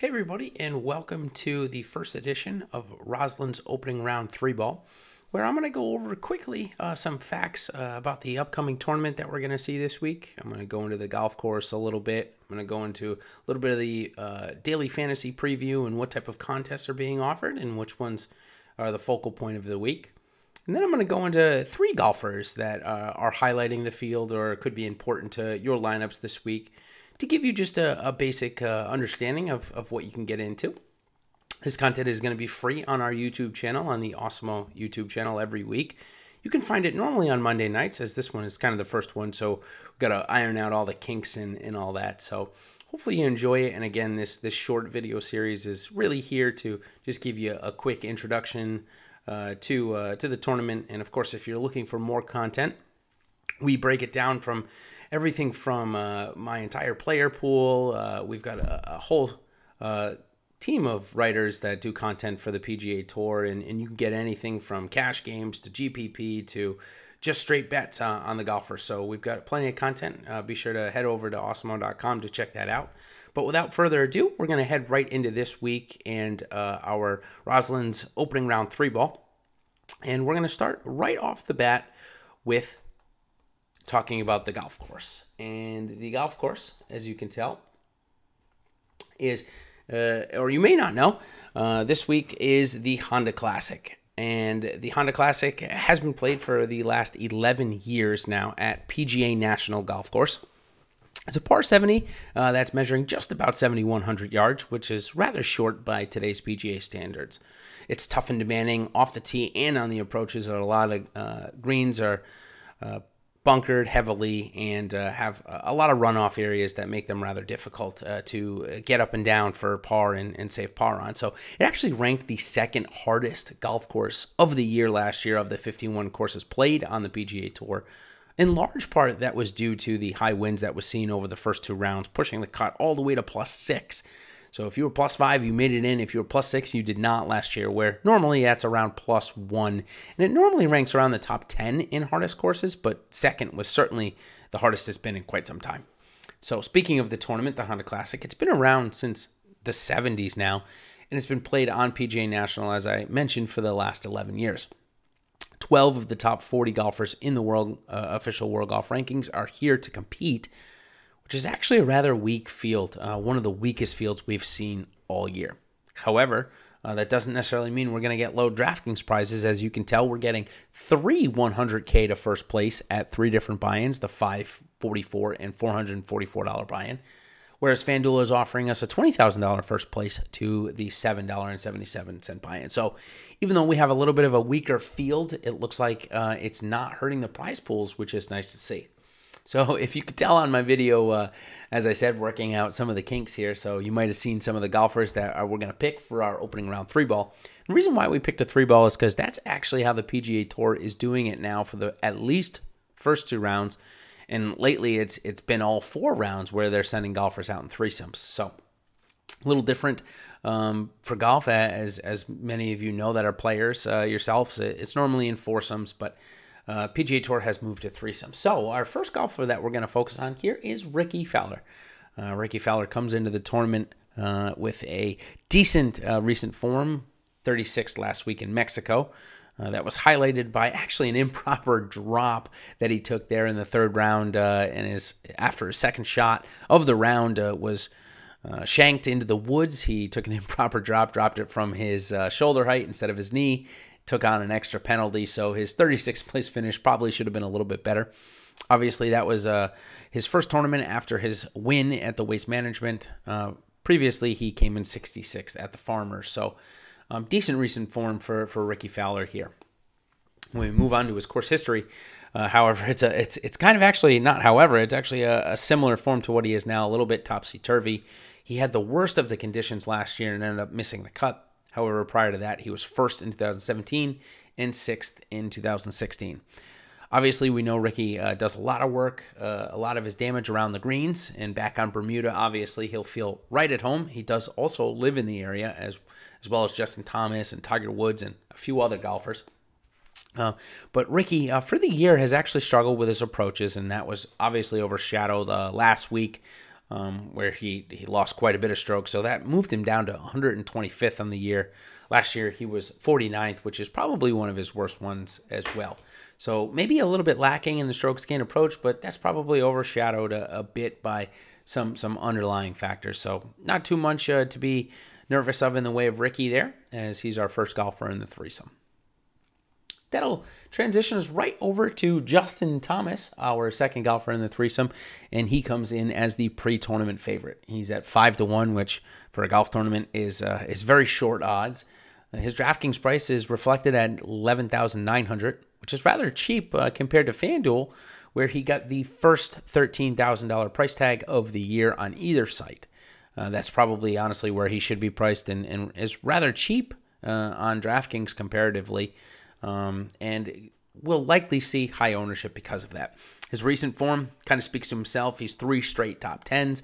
Hey everybody, and welcome to the first edition of Rouslin's opening round 3-ball, where I'm going to go over quickly some facts about the upcoming tournament that we're going to see this week. I'm going to go into the golf course a little bit. I'm going to go into a little bit of the daily fantasy preview and what type of contests are being offered and which ones are the focal point of the week. And then I'm going to go into 3 golfers that are highlighting the field or could be important to your lineups this week, to give you just a basic understanding of what you can get into. This content is going to be free on our YouTube channel, on the Awesemo YouTube channel every week. You can find it normally on Monday nights, as this one is kind of the first one, so we've got to iron out all the kinks and all that. So hopefully you enjoy it. And again, this short video series is really here to just give you a quick introduction to the tournament. And of course, if you're looking for more content, we break it down from everything from my entire player pool. We've got a whole team of writers that do content for the PGA Tour, and you can get anything from cash games to GPP to just straight bets on the golfer. So we've got plenty of content. Be sure to head over to awesemo.com to check that out. But without further ado, we're going to head right into this week and our Rouslin's opening round 3-ball. And we're going to start right off the bat with talking about the golf course. And the golf course, as you can tell, is, or you may not know, this week is the Honda Classic. And the Honda Classic has been played for the last 11 years now at PGA National Golf Course. It's a par 70 that's measuring just about 7,100 yards, which is rather short by today's PGA standards. It's tough and demanding off the tee and on the approaches. A lot of greens are bunkered heavily and have a lot of runoff areas that make them rather difficult to get up and down for par and save par on. So it actually ranked the second hardest golf course of the year last year of the 51 courses played on the PGA Tour. In large part, that was due to the high winds that was seen over the first 2 rounds, pushing the cut all the way to +6. So if you were +5, you made it in. If you were +6, you did not last year, where normally that's around +1. And it normally ranks around the top 10 in hardest courses, but second was certainly the hardest it's been in quite some time. So speaking of the tournament, the Honda Classic, it's been around since the 70s now, and it's been played on PGA National, as I mentioned, for the last 11 years. 12 of the top 40 golfers in the world official World Golf Rankings are here to compete, which is actually a rather weak field, one of the weakest fields we've seen all year. However, that doesn't necessarily mean we're going to get low DraftKings prizes. As you can tell, we're getting 3 $100K to first place at 3 different buy-ins, the $544 and $444 buy-in, whereas FanDuel is offering us a $20,000 first place to the $7.77 buy-in. So even though we have a little bit of a weaker field, it looks like it's not hurting the prize pools, which is nice to see. So if you could tell on my video, as I said, working out some of the kinks here, so you might have seen some of the golfers that we're going to pick for our opening round 3-ball. The reason why we picked a 3-ball is because that's actually how the PGA Tour is doing it now for the at least first 2 rounds. And lately, it's been all 4 rounds where they're sending golfers out in threesomes. So a little different for golf, as many of you know that are players yourselves. It's normally in foursomes, but PGA Tour has moved to threesomes. So our first golfer that we're going to focus on here is Rickie Fowler. Rickie Fowler comes into the tournament with a decent recent form, 36th last week in Mexico. That was highlighted by actually an improper drop that he took there in the 3rd round, and after his second shot of the round was shanked into the woods. He took an improper drop, dropped it from his shoulder height instead of his knee, took on an extra penalty, so his 36th place finish probably should have been a little bit better. Obviously, that was his first tournament after his win at the Waste Management. Previously, he came in 66th at the Farmers, so decent recent form for Rickie Fowler here. When we move on to his course history, however, it's kind of actually not however, it's actually a similar form to what he is now, a little bit topsy-turvy. He had the worst of the conditions last year and ended up missing the cut. However, prior to that, he was 1st in 2017 and 6th in 2016. Obviously, we know Rickie does a lot of work, a lot of his damage around the greens, and back on Bermuda, obviously, he'll feel right at home. He does also live in the area, as well as Justin Thomas and Tiger Woods and a few other golfers. But Rickie, for the year, has actually struggled with his approaches, and that was obviously overshadowed last week where he lost quite a bit of strokes. So that moved him down to 125th on the year. Last year, he was 49th, which is probably one of his worst ones as well. So maybe a little bit lacking in the strokes gain approach, but that's probably overshadowed a bit by some underlying factors. So not too much to be nervous of in the way of Rickie there, as he's our first golfer in the threesome. That'll transition us right over to Justin Thomas, our second golfer in the threesome, and he comes in as the pre-tournament favorite. He's at 5-1, which for a golf tournament is very short odds. His DraftKings price is reflected at $11,900, which is rather cheap compared to FanDuel, where he got the first $13,000 price tag of the year on either site. That's probably honestly where he should be priced, and is rather cheap on DraftKings comparatively, and will likely see high ownership because of that. His recent form kind of speaks to himself. He's 3 straight top 10s.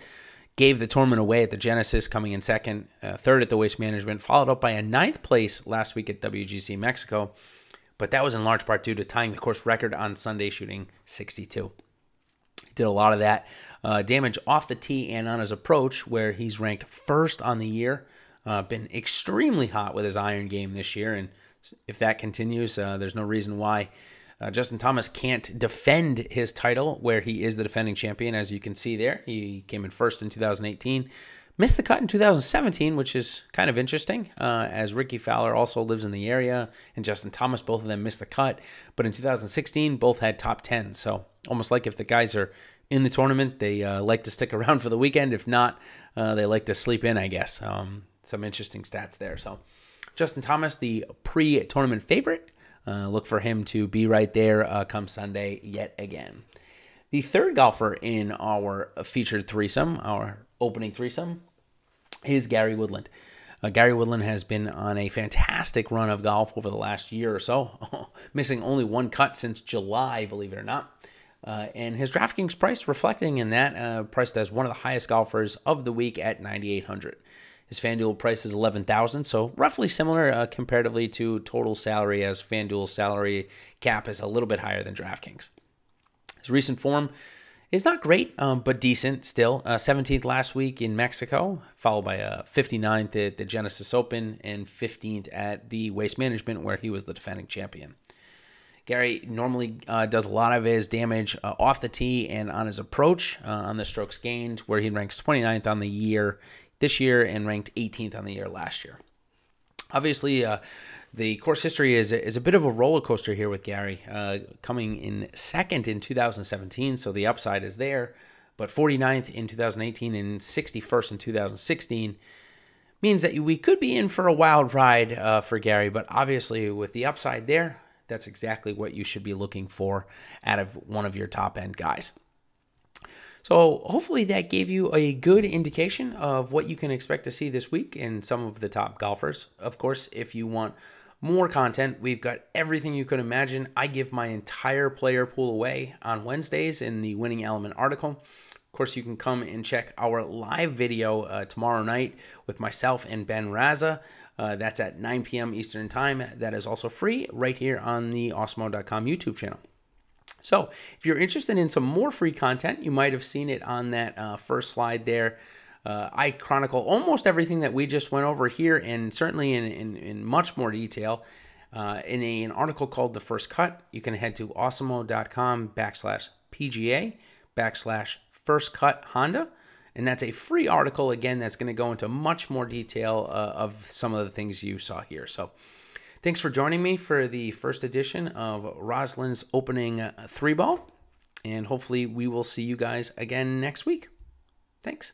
Gave the tournament away at the Genesis, coming in second, third at the Waste Management, followed up by a 9th place last week at WGC Mexico. But that was in large part due to tying the course record on Sunday, shooting 62. He did a lot of that damage off the tee and on his approach, where he's ranked first on the year. Been extremely hot with his iron game this year, and if that continues, there's no reason why Justin Thomas can't defend his title, where he is the defending champion. As you can see there, he came in first in 2018, missed the cut in 2017, which is kind of interesting, as Rickie Fowler also lives in the area, and Justin Thomas, both of them missed the cut. But in 2016, both had top 10. So almost like if the guys are in the tournament, they like to stick around for the weekend. If not, they like to sleep in, I guess. Some interesting stats there. So Justin Thomas, the pre-tournament favorite. Look for him to be right there come Sunday yet again. The third golfer in our featured threesome, our opening threesome, is Gary Woodland. Gary Woodland has been on a fantastic run of golf over the last year or so, missing only 1 cut since July, believe it or not. And his DraftKings price reflecting in that, priced as one of the highest golfers of the week at $9,800. His FanDuel price is $11,000, so roughly similar comparatively to total salary, as FanDuel's salary cap is a little bit higher than DraftKings. His recent form is not great, but decent still. 17th last week in Mexico, followed by a 59th at the Genesis Open and 15th at the Waste Management, where he was the defending champion. Gary normally does a lot of his damage off the tee and on his approach on the strokes gained, where he ranks 29th on the year this year and ranked 18th on the year last year. Obviously, the course history is a bit of a roller coaster here with Gary, coming in second in 2017, so the upside is there, but 49th in 2018 and 61st in 2016 means that we could be in for a wild ride for Gary, but obviously with the upside there, that's exactly what you should be looking for out of one of your top-end guys. So hopefully that gave you a good indication of what you can expect to see this week in some of the top golfers. Of course, if you want more content, we've got everything you could imagine. I give my entire player pool away on Wednesdays in the Winning Element article. Of course, you can come and check our live video tomorrow night with myself and Ben Raza. That's at 9 p.m. Eastern Time. That is also free right here on the Awesemo.com YouTube channel. So if you're interested in some more free content, you might have seen it on that first slide there. I chronicle almost everything that we just went over here, and certainly in much more detail in an article called The First Cut. You can head to awesemo.com/PGA/First Cut Honda. And that's a free article, again, that's going to go into much more detail of some of the things you saw here. So thanks for joining me for the first edition of Rouslin's opening 3-ball. And hopefully we will see you guys again next week. Thanks.